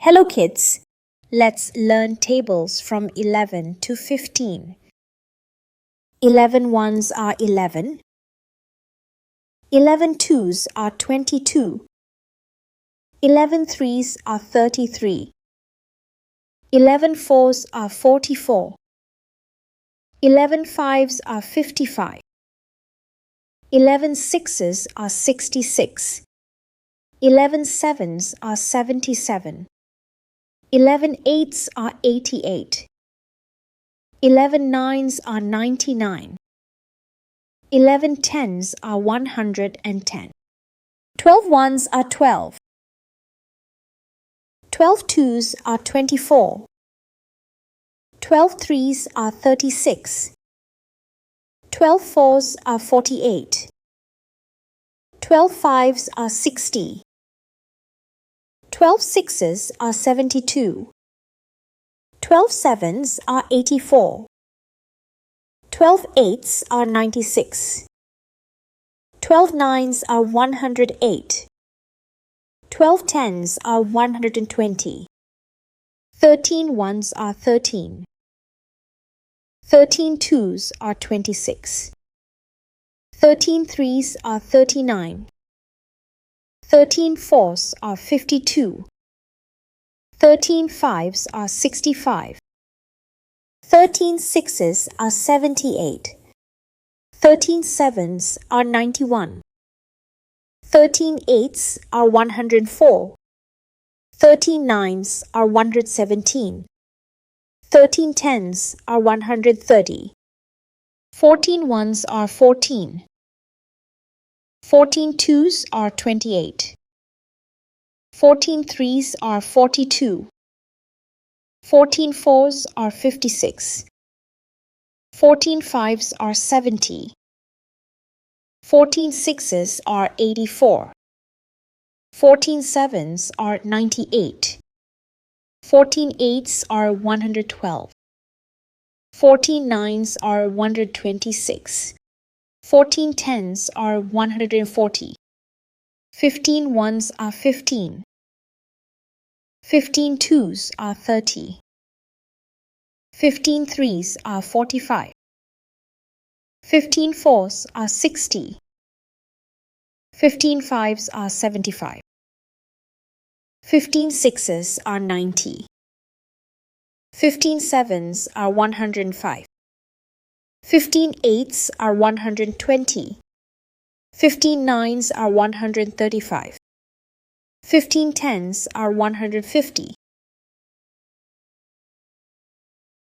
Hello kids, let's learn tables from 11 to 15. 11 ones are 11. 11 twos are 22. 11 threes are 33. 11 fours are 44. 11 fives are 55. 11 sixes are 66. 11 sevens are 77. 11 eights are 88. 11 nines are 99. 11 tens are 110. 12 ones are 12. 12 twos are 24. 12 threes are 36. 12 fours are 48. 12 fives are 60. 12 sixes are 72. 12 sevens are 84. 12 eights are 96. 12 nines are 108. 12 tens are 120. 13 ones are 13. 13 twos are 26. 13 threes are 39. 13 fours are 52. 13 fives are 65. 13 sixes are 78. 13 sevens are 91. 13 eights are 104. 13 nines are 117. 13 tens are 130. 14 ones are 14. 14 twos are 28. 14 threes are 42. 14 fours are 56. 14 fives are 70. 14 sixes are 84. 14 sevens are 98. 14 eights are 112. 14 nines are 126. 14 tens are 140. 15 ones are 15. 15 twos are 30. 15 threes are 45. 15 fours are 60. 15 fives are 75. 15 sixes are 90. 15 sevens are 105. 15 eights are 120. 15 nines are 135. 15 tens are 150.